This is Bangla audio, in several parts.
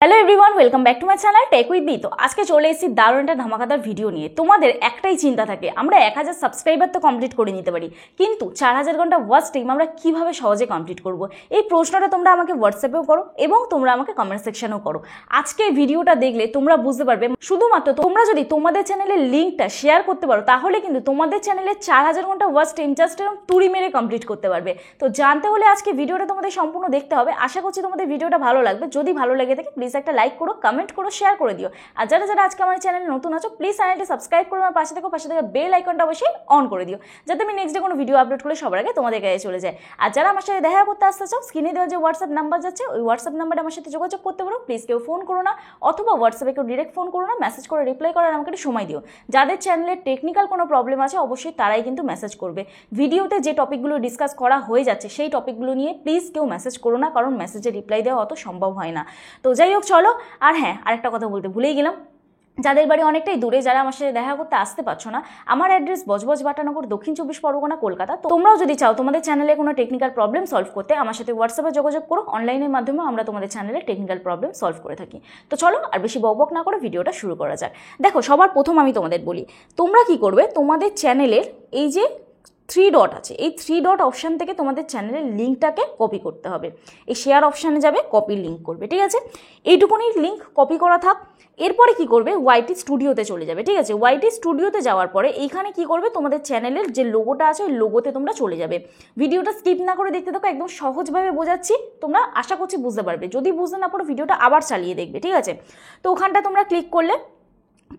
Hello everyone, welcome back to my channel tech with B. তো আজকে চলে এসেছি দারুণ একটা ধামাকাদার ভিডিও নিয়ে। তোমাদের একটাই চিন্তা থাকে, আমরা 1000 সাবস্ক্রাইবার তো কমপ্লিট করে নিতে পারি, কিন্তু 4000 ঘন্টা ওয়াচ টাইম আমরা কিভাবে সহজে কমপ্লিট করব? এই প্রশ্নটা তোমরা আমাকে হোয়াটসঅ্যাপেও করো এবং তোমরা আমাকে কমেন্ট সেকশনেও করো। আজকে এই ভিডিওটা দেখলে তোমরা বুঝতে পারবে, শুধুমাত্র তোমরা যদি তোমাদের চ্যানেলের লিঙ্কটা শেয়ার করতে পারো তাহলে কিন্তু তোমাদের চ্যানেলে 4000 ঘন্টা ওয়াচ টাইম জাস্ট এরকম তুড়ি মেরে কমপ্লিট করতে পারবে। তো জানতে হলে আজকে ভিডিওটা তোমাদের সম্পূর্ণ দেখতে হবে। আশা করছি তোমাদের ভিডিওটা ভালো লাগবে। যদি ভালো লেগে থাকে প্লিজ একটা লাইক করো, কমেন্ট করো, শেয়ার করে দিও। আর যারা যারা আজকে আমার চ্যানেলে নতুন আছো প্লিজ চ্যানেলটি সাবস্ক্রাইব করে আমার পাশে থেকে বেল আইকনটা অবশ্যই অন করে দিও, যাতে আমি নেক্সট ডে কোনো ভিডিও আপলোড করলে সবার আগে তোমাদের কাছে চলে যায়। আর যারা আমার সাথে দেখা করতে আসতে চাও, স্ক্রিনে দেওয়া যে হোয়াটসঅ্যাপ নাম্বার যাচ্ছে ওই হোয়াটসঅ্যাপ নাম্বারে আমার সাথে যোগাযোগ করতে পারো। প্লিজ কেউ ফোন করো না, অথবা হোয়াটসঅ্যাপে কেউ ডিরেক্ট ফোন করো না, মেসেজ করে রিপ্লাই করার আমাকে একটু সময় দিও। যাদের চ্যানেলের টেকনিক্যাল কোনো প্রবলেম আছে অবশ্যই তারাই কিন্তু মেসেজ করবে। ভিডিওতে যে টপিকগুলো ডিসকাস করা হয়ে যাচ্ছে সেই টপিকগুলো নিয়ে প্লিজ কেউ মেসেজ করো না, কারণ মেসেজে রিপ্লাই দেওয়া অত সম্ভব হয় না। তো যাই হোক, চলো। আর হ্যাঁ, আরেকটা কথা বলতে ভুলেই গেলাম, যাদের বাড়ি অনেকটাই দূরে, যারা আমার সাথে দেখা করতে আসতে পারছো না, আমার অ্যাড্রেস বজবজ বাটানগর, দক্ষিণ 24 পরগনা, কলকাতা। তো তোমরাও যদি চাও তোমাদের চ্যানেলে কোনো টেকনিক্যাল প্রবলেম সলভ করতে, আমার সাথে হোয়াটসঅ্যাপে যোগাযোগ করো। অনলাইনের মাধ্যমে আমরা তোমাদের চ্যানেলে টেকনিক্যাল প্রবলেম সলভ করে থাকি। তো চলো আর বেশি বকবক না করে ভিডিওটা শুরু করা যাক। দেখো, সবার প্রথম আমি তোমাদের বলি, তোমরা কি করবে, তোমাদের চ্যানেলের এই যে 3 ডট আছে, এই 3 ডট অপশান থেকে তোমাদের চ্যানেলের লিঙ্কটাকে কপি করতে হবে। এই শেয়ার অপশানে যাবে, কপি লিঙ্ক করবে, ঠিক আছে? এইটুকুনি লিঙ্ক কপি করা থাক। এরপরে কি করবে, ওয়াইটি স্টুডিওতে চলে যাবে, ঠিক আছে? ওয়াইটি স্টুডিওতে যাওয়ার পরে এইখানে কি করবে, তোমাদের চ্যানেলের যে লোগোটা আছে ওই লোগোতে তোমরা চলে যাবে। ভিডিওটা স্কিপ না করে দেখতে থাকো, একদম সহজভাবে বোঝাচ্ছি, তোমরা আশা করছি বুঝতে পারবে। যদি বুঝতে না পারো ভিডিওটা আবার চালিয়ে দেখবে, ঠিক আছে? তো ওখানটা তোমরা ক্লিক করলে,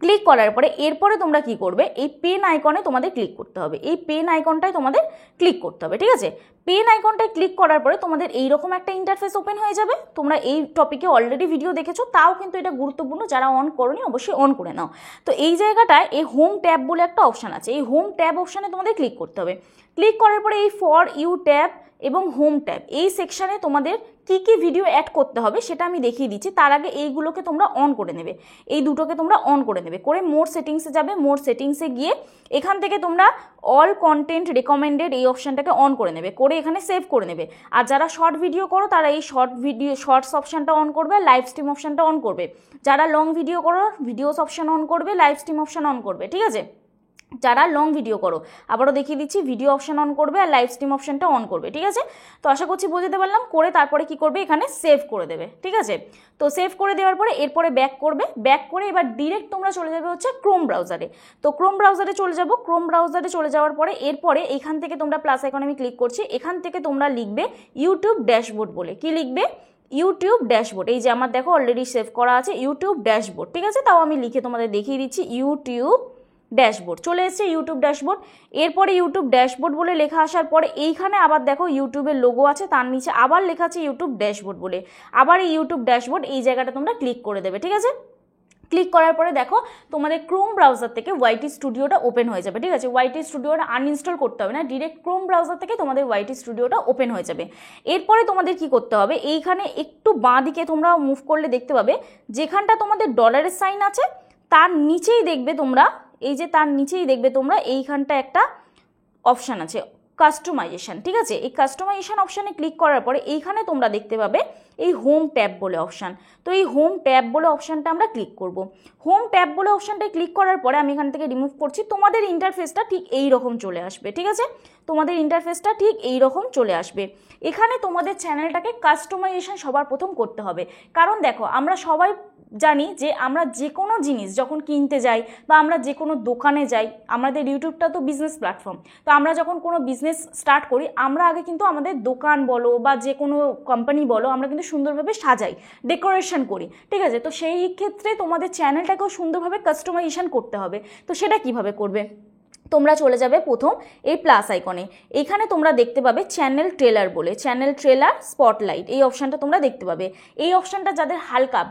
ক্লিক করার পরে এরপরে তোমরা কি করবে, এই পেন আইকনে তোমাদের ক্লিক করতে হবে। এই পেন আইকনটায় তোমাদের ক্লিক করতে হবে, ঠিক আছে? পেন আইকনটায় ক্লিক করার পরে তোমাদের এইরকম একটা ইন্টারফেস ওপেন হয়ে যাবে। তোমরা এই টপিকে অলরেডি ভিডিও দেখেছো, তাও কিন্তু এটা গুরুত্বপূর্ণ, যারা অন করোনি অবশ্যই অন করে নাও। তো এই জায়গাটায় এই হোম ট্যাব বলে একটা অপশান আছে, এই হোম ট্যাব অপশানে তোমাদের ক্লিক করতে হবে। ক্লিক করার পরে এই ফর ইউ ট্যাব এবং হোম ট্যাব, এই সেকশানে তোমাদের কি কি ভিডিও অ্যাড করতে হবে সেটা আমি দেখিয়ে দিচ্ছি। তার আগে এইগুলোকে তোমরা অন করে নেবে, এই দুটোকে তোমরা অন করে নেবে। করে মোর সেটিংসে যাবে, মোর সেটিংসে গিয়ে এখান থেকে তোমরা অল কন্টেন্ট রেকমেন্ডেড এই অপশানটাকে অন করে নেবে, করে এখানে সেভ করে নেবে। আর যারা শর্ট ভিডিও করো তারা এই শর্টস অপশানটা অন করবে, লাইভ স্ট্রিম অপশানটা অন করবে। যারা লং ভিডিও করো ভিডিওস অপশান অন করবে, লাইভ স্ট্রিম অপশান অন করবে, ঠিক আছে? যারা লং ভিডিও করো, আবারও দেখিয়ে দিচ্ছি, ভিডিও অপশান অন করবে আর লাইভ স্ট্রিম অপশানটা অন করবে, ঠিক আছে? তো আশা করছি বোঝাতে পারলাম। করে তারপরে কি করবে, এখানে সেভ করে দেবে, ঠিক আছে? তো সেভ করে দেওয়ার পরে এরপরে ব্যাক করবে, ব্যাক করে এবার ডিরেক্ট তোমরা চলে যাবে হচ্ছে ক্রোম ব্রাউজারে। তো ক্রোম ব্রাউজারে চলে যাবো, ক্রোম ব্রাউজারে চলে যাওয়ার পরে এরপরে এখান থেকে তোমরা প্লাস আইকনে আমি ক্লিক করছি, এখান থেকে তোমরা লিখবে ইউটিউব ড্যাশবোর্ড বলে। কি লিখবে, ইউটিউব ড্যাশবোর্ড। এই যে আমার দেখো অলরেডি সেভ করা আছে ইউটিউব ড্যাশবোর্ড, ঠিক আছে? তাও আমি লিখে তোমাদের দেখিয়ে দিচ্ছি, ইউটিউব ড্যাশবোর্ড চলে এসেছে, ইউটিউব ড্যাশবোর্ড। এরপরে ইউটিউব ড্যাশবোর্ড বলে লেখা আসার পরে এইখানে আবার দেখো ইউটিউবের লোগো আছে, তার নিচে আবার লেখা আছে ইউটিউব ড্যাশবোর্ড বলে। আবার এই ইউটিউব ড্যাশবোর্ড এই জায়গাটা তোমরা ক্লিক করে দেবে, ঠিক আছে? ক্লিক করার পরে দেখো তোমাদের ক্রোম ব্রাউজার থেকে ওয়াইটি স্টুডিওটা ওপেন হয়ে যাবে, ঠিক আছে? ওয়াইটি স্টুডিওটা আনইনস্টল করতে হবে না, ডিরেক্ট ক্রোম ব্রাউজার থেকে তোমাদের ওয়াইটি স্টুডিওটা ওপেন হয়ে যাবে। এরপরে তোমাদের কি করতে হবে, এইখানে একটু বাঁ দিকে তোমরা মুভ করলে দেখতে পাবে যেখানটা তোমাদের ডলারের সাইন আছে তার নিচেই দেখবে তোমরা, এই যে তার নিচেই দেখবে তোমরা এইখানটা একটা অপশান আছে কাস্টমাইজেশন, ঠিক আছে? এই কাস্টমাইজেশন অপশানে ক্লিক করার পরে এইখানে তোমরা দেখতে পাবে এই হোম ট্যাব বলে অপশান। তো এই হোম ট্যাব বলে অপশানটা আমরা ক্লিক করব। হোম ট্যাব বলে অপশানটায় ক্লিক করার পরে আমি এখান থেকে রিমুভ করছি, তোমাদের ইন্টারফেসটা ঠিক এই রকম চলে আসবে, ঠিক আছে? তোমাদের ইন্টারফেসটা ঠিক এই রকম চলে আসবে। এখানে তোমাদের চ্যানেলটাকে কাস্টমাইজেশন সবার প্রথম করতে হবে, কারণ দেখো আমরা সবাই জানি যে আমরা যে কোনো জিনিস যখন কিনতে যাই বা আমরা যে কোনো দোকানে যাই, আমাদের ইউটিউবটা তো বিজনেস প্ল্যাটফর্ম, তো আমরা যখন কোনো বিজনেস স্টার্ট করি আমরা আগে কিন্তু আমাদের দোকান বলো বা যে কোনো কোম্পানি বলো আমরা কিন্তু সুন্দরভাবে সাজাই, ডেকোরেশন করি, ঠিক আছে? তো সেই ক্ষেত্রে তোমাদের চ্যানেলটাকেও সুন্দরভাবে কাস্টমাইজেশন করতে হবে। তো সেটা কিভাবে করবে, তোমরা চলে যাবে প্রথম এই প্লাস আইকনে, এইখানে তোমরা দেখতে পাবে চ্যানেল ট্রেলার বলে, চ্যানেল ট্রেলার স্পটলাইট এই অপশানটা তোমরা দেখতে পাবে। এই অপশানটা যাদের হালকা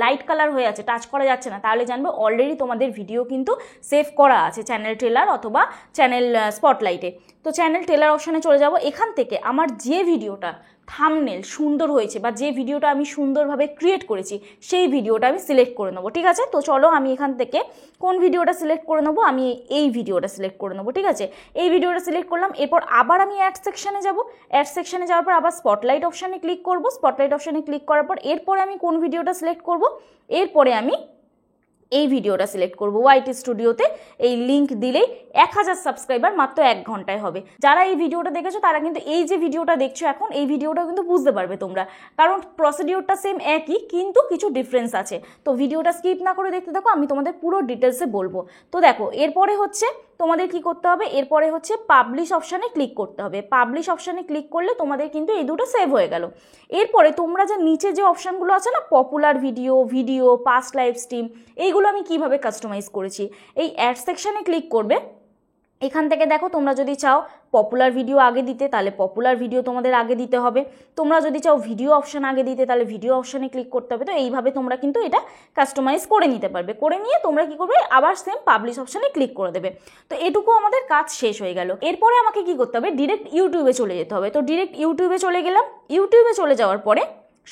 লাইট কালার হয়ে আছে, টাচ করা যাচ্ছে না, তাহলে জানবে অলরেডি তোমাদের ভিডিও কিন্তু সেভ করা আছে চ্যানেল ট্রেলার অথবা চ্যানেল স্পটলাইটে। তো চ্যানেল ট্রেলার অপশানে চলে যাব, এখান থেকে আমার যে ভিডিওটা থাম্বনেল সুন্দর হয়েছে বা যে ভিডিওটা আমি সুন্দরভাবে ক্রিয়েট করেছি সেই ভিডিওটা আমি সিলেক্ট করে নেবো। ঠিক আছে, তো চলো আমি এখান থেকে কোন ভিডিওটা সিলেক্ট করে নেবো, আমি এই ভিডিওটা সিলেক্ট করে নেবো। ঠিক আছে, এই ভিডিওটা সিলেক্ট করলাম। এরপর আবার আমি অ্যাড সেকশানে যাব, অ্যাড সেকশানে যাওয়ার পর আবার স্পটলাইট অপশানে ক্লিক করব। স্পটলাইট অপশানে ক্লিক করার পর এরপরে আমি কোন ভিডিওটা সিলেক্ট করব, এরপরে আমি এই ভিডিওটা সিলেক্ট করব। ওয়াইটি স্টুডিওতে এই লিঙ্ক দিলেই 1000 সাবস্ক্রাইবার মাত্র 1 ঘন্টায় হবে। যারা এই ভিডিওটা দেখেছো তারা কিন্তু এই যে ভিডিওটা দেখছো এখন, এই ভিডিওটা কিন্তু বুঝতে পারবে তোমরা, কারণ প্রসিডিওরটা সেম একই কিন্তু কিছু ডিফারেন্স আছে। তো ভিডিওটা স্কিপ না করে দেখতে থাকো, আমি তোমাদের পুরো ডিটেলসে বলবো। তো দেখো এরপরে হচ্ছে তোমাদের কি করতে হবে, এরপরে হচ্ছে পাবলিশ অপশানে ক্লিক করতে হবে। পাবলিশ অপশানে ক্লিক করলে তোমাদের কিন্তু এই দুটো সেভ হয়ে গেল। এরপরে তোমরা যে নিচে যে অপশানগুলো আছে না, popular video, past live stream, এইগুলো আমি কিভাবে কাস্টমাইজ করেছি, এই অ্যাড সেকশানে ক্লিক করবে। এখান থেকে দেখো তোমরা যদি চাও পপুলার ভিডিও আগে দিতে তাহলে পপুলার ভিডিও তোমাদের আগে দিতে হবে, তোমরা যদি চাও ভিডিও অপশান আগে দিতে তাহলে ভিডিও অপশানে ক্লিক করতে হবে। তো এইভাবে তোমরা কিন্তু এটা কাস্টমাইজ করে নিতে পারবে। করে নিয়ে তোমরা কি করবে, আবার সেম পাবলিশ অপশানে ক্লিক করে দেবে। তো এটুকু আমাদের কাজ শেষ হয়ে গেল। এরপরে আমাকে কি করতে হবে, ডিরেক্ট ইউটিউবে চলে যেতে হবে। তো ডিরেক্ট ইউটিউবে চলে গেলাম। ইউটিউবে চলে যাওয়ার পরে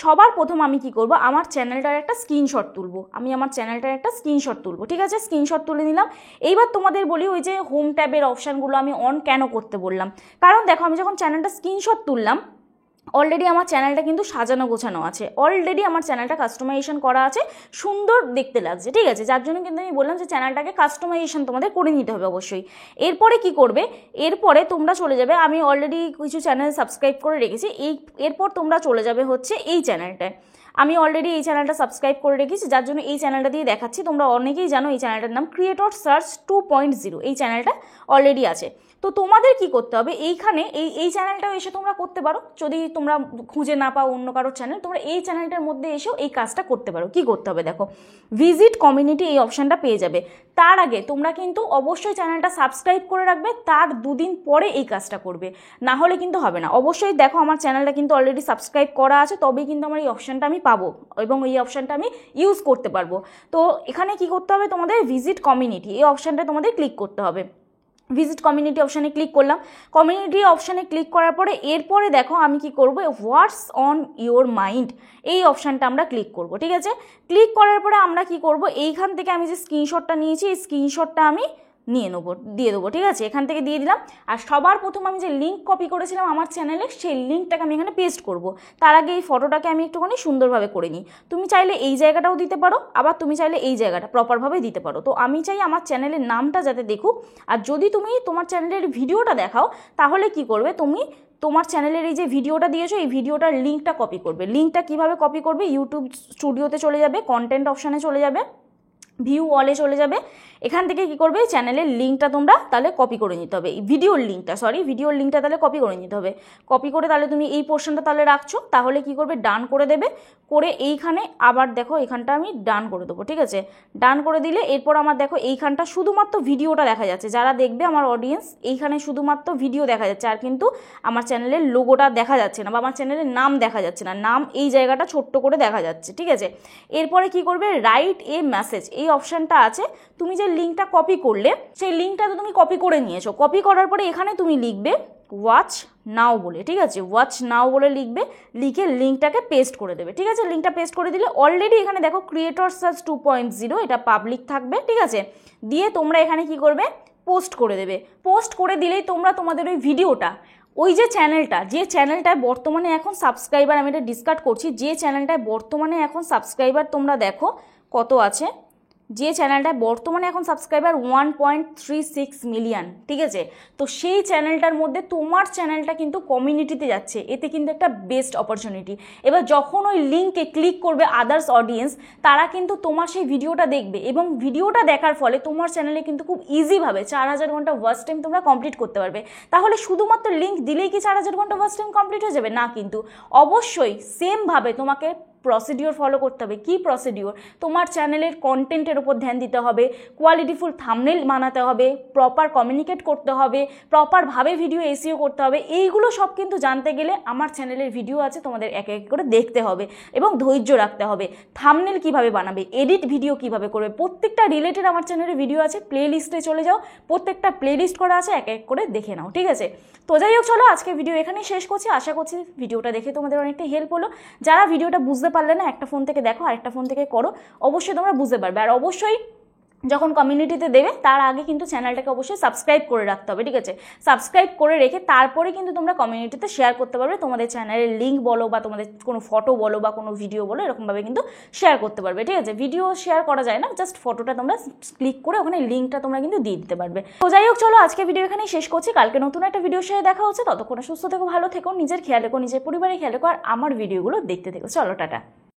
সবার প্রথম আমি কি করব, আমার চ্যানেলটার একটা স্ক্রিনশট তুলবো। ঠিক আছে, স্ক্রিনশট তুলে নিলাম। এইবার তোমাদের বলি ওই যে হোম ট্যাবের অপশানগুলো আমি অন কেন করতে বললাম, কারণ দেখো আমি যখন চ্যানেলটা স্ক্রিনশট তুললাম অলরেডি আমার চ্যানেলটা কিন্তু সাজানো গোছানো আছে, অলরেডি আমার চ্যানেলটা কাস্টমাইজেশন করা আছে, সুন্দর দেখতে লাগছে। ঠিক আছে, যার জন্য কিন্তু আমি বললাম যে চ্যানেলটাকে কাস্টমাইজেশন তোমাদের করে নিতে হবে অবশ্যই। এরপরে কি করবে, এরপরে তোমরা চলে যাবে, আমি অলরেডি কিছু চ্যানেল সাবস্ক্রাইব করে রেখেছি, এরপর তোমরা চলে যাবে হচ্ছে এই চ্যানেলটায়। আমি অলরেডি এই চ্যানেলটা সাবস্ক্রাইব করে রেখেছি, যার জন্য এই চ্যানেলটা দিয়ে দেখাচ্ছি। তোমরা অনেকেই জানো এই চ্যানেলটার নাম ক্রিয়েটর সার্চ 2.0, এই চ্যানেলটা অলরেডি আছে। তো তোমাদের কি করতে হবে, এইখানে এই চ্যানেলটাও এসে তোমরা করতে পারো, যদি তোমরা খুঁজে না পাও অন্য কারোর চ্যানেল, তোমরা এই চ্যানেলটার মধ্যে এসেও এই কাজটা করতে পারো। কি করতে হবে দেখো, ভিজিট কমিউনিটি এই অপশানটা পেয়ে যাবে। তার আগে তোমরা কিন্তু অবশ্যই চ্যানেলটা সাবস্ক্রাইব করে রাখবে, তার 2 দিন পরে এই কাজটা করবে, না হলে কিন্তু হবে না। অবশ্যই দেখো আমার চ্যানেলটা কিন্তু অলরেডি সাবস্ক্রাইব করা আছে, তবেই কিন্তু আমার এই অপশানটা আমি পাবো এবং এই অপশানটা আমি ইউজ করতে পারবো। তো এখানে কি করতে হবে, তোমাদের ভিজিট কমিউনিটি এই অপশানটা তোমাদের ক্লিক করতে হবে। ভিজিট কমিউনিটি অপশানে ক্লিক করলাম। কমিউনিটি অপশানে ক্লিক করার পরে এরপরে দেখো আমি কি করব, হোয়াটস অন ইওর মাইন্ড এই অপশানটা আমরা ক্লিক করব। ঠিক আছে, ক্লিক করার পরে আমরা কি করব, এইখান থেকে আমি যে স্ক্রিনশটটা নিয়েছি এই স্ক্রিনশটটা আমি দিয়ে দেবো। ঠিক আছে, এখান থেকে দিয়ে দিলাম। আর সবার প্রথম আমি যে লিঙ্ক কপি করেছিলাম আমার চ্যানেলে সেই লিঙ্কটাকে আমি এখানে পেস্ট করব। তার আগে এই ফটোটাকে আমি একটুখানি সুন্দরভাবে করে নিই। তুমি চাইলে এই জায়গাটাও দিতে পারো, আবার তুমি চাইলে এই জায়গাটা প্রপারভাবে দিতে পারো। তো আমি চাই আমার চ্যানেলের নামটা যাতে দেখুক। আর যদি তুমি তোমার চ্যানেলের ভিডিওটা দেখাও তাহলে কি করবে, তুমি তোমার চ্যানেলের এই যে ভিডিওটা দিয়েছো এই ভিডিওটার লিঙ্কটা কপি করবে। লিঙ্কটা কিভাবে কপি করবে, ইউটিউব স্টুডিওতে চলে যাবে, কন্টেন্ট অপশানে চলে যাবে, ভিউ অলে চলে যাবে। এখান থেকে কি করবে, চ্যানেলের লিঙ্কটা তোমরা তাহলে কপি করে নিতে হবে, ভিডিওর লিঙ্কটা তাহলে কপি করে নিতে হবে। কপি করে তাহলে তুমি এই পোর্শনটা তাহলে রাখছো, তাহলে কি করবে, ডান করে দেবে। করে এইখানে আবার দেখো এখানটা আমি ডান করে দেবো। ঠিক আছে, ডান করে দিলে এরপর আমার দেখো এইখানটা শুধুমাত্র ভিডিওটা দেখা যাচ্ছে, যারা দেখবে আমার অডিয়েন্স এইখানে শুধুমাত্র ভিডিও দেখা যাচ্ছে, আর কিন্তু আমার চ্যানেলের লোগোটা দেখা যাচ্ছে না বা আমার চ্যানেলের নাম দেখা যাচ্ছে না, নাম এই জায়গাটা ছোট্ট করে দেখা যাচ্ছে। ঠিক আছে, এরপরে কি করবে, রাইট এ মেসেজ এই অপশানটা আছে। তুমি যে লিঙ্কটা কপি করলে সেই লিঙ্কটা তো তুমি কপি করে নিয়েছো, কপি করার পরে এখানে তুমি লিখবে ওয়াচ নাও বলে। ঠিক আছে, ওয়াচ নাও বলে লিখবে, লিখে লিঙ্কটাকে পেস্ট করে দেবে। ঠিক আছে, লিঙ্কটা পেস্ট করে দিলে অলরেডি এখানে দেখো ক্রিয়েটর সার্চ 2.0 এটা পাবলিক থাকবে। ঠিক আছে, দিয়ে তোমরা এখানে কি করবে, পোস্ট করে দেবে। পোস্ট করে দিলেই তোমরা তোমাদের ওই ভিডিওটা, ওই যে চ্যানেলটায় বর্তমানে এখন সাবস্ক্রাইবার, আমি এটা ডিসকাস করছি, যে চ্যানেলটায় বর্তমানে এখন সাবস্ক্রাইবার তোমরা দেখো কত আছে, যে চ্যানেলটায় বর্তমানে এখন সাবস্ক্রাইবার 1.36 মিলিয়ন। ঠিক আছে, তো সেই চ্যানেলটার মধ্যে তোমার চ্যানেলটা কিন্তু কমিউনিটিতে যাচ্ছে, এতে কিন্তু একটা বেস্ট অপরচুনিটি। এবার যখন ওই লিঙ্কে ক্লিক করবে আদার্স অডিয়েন্স, তারা কিন্তু তোমার সেই ভিডিওটা দেখবে এবং ভিডিওটা দেখার ফলে তোমার চ্যানেলে কিন্তু খুব ইজিভাবে 4000 ঘন্টা ওয়াচ টাইম তোমরা কমপ্লিট করতে পারবে। তাহলে শুধুমাত্র লিঙ্ক দিলেই কি 4000 ঘন্টা ওয়াচ টাইম কমপ্লিট হয়ে যাবে? না, কিন্তু অবশ্যই সেমভাবে তোমাকে প্রসিডিওর ফলো করতে হবে। কি প্রসিডিওর? তোমার চ্যানেলের কন্টেন্টের উপর ধ্যান দিতে হবে, কোয়ালিটিফুল থাম্বনেল বানাতে হবে, প্রপার কমিউনিকেট করতে হবে, প্রপারভাবে ভিডিও এসইও করতে হবে। এইগুলো সব কিন্তু জানতে গেলে আমার চ্যানেলের ভিডিও আছে, তোমাদের এক এক করে দেখতে হবে এবং ধৈর্য রাখতে হবে। থাম্বনেল কিভাবে বানাবে, এডিট ভিডিও কিভাবে করবে, প্রত্যেকটা রিলেটেড আমার চ্যানেলে ভিডিও আছে। প্লে লিস্টে চলে যাও, প্রত্যেকটা প্লে লিস্ট করা আছে, এক এক করে দেখে নাও, ঠিক আছে? তো যাই হোক, চলো আজকে ভিডিও এখানেই শেষ করছি। আশা করছি ভিডিওটা দেখে তোমাদের অনেকটা হেল্প হলো। যারা ভিডিওটা বুঝতে পারলে না, একটা ফোন থেকে দেখো, আরেকটা ফোন থেকে করো, অবশ্যই তোমরা বুঝতে পারবে। আর অবশ্যই যখন কমিউনিটিতে দেবে তার আগে কিন্তু চ্যানেলটাকে অবশ্যই সাবস্ক্রাইব করে রাখতে হবে, ঠিক আছে? সাবস্ক্রাইব করে রেখে তারপরে কিন্তু তোমরা কমিউনিটিতে শেয়ার করতে পারবে। তোমাদের চ্যানেলের লিঙ্ক বলো বা তোমাদের কোনো ফটো বলো বা কোনো ভিডিও বলো, এরকমভাবে কিন্তু শেয়ার করতে পারবে, ঠিক আছে? ভিডিও শেয়ার করা যায় না, জাস্ট ফটোটা তোমরা ক্লিক করে ওখানে লিঙ্কটা তোমরা কিন্তু দিয়ে দিতে পারবে। তো যাই হোক, চলো আজকে ভিডিও এখানেই শেষ করছি। কালকে নতুন একটা ভিডিওর সাথে দেখা হচ্ছে। ততক্ষণে সুস্থ থেকো, ভালো থেকো, নিজের খেয়াল রেখো, নিজের পরিবারের খেয়াল রেখো, আর আমার ভিডিওগুলো দেখতে থেকো। চলো, টাটা।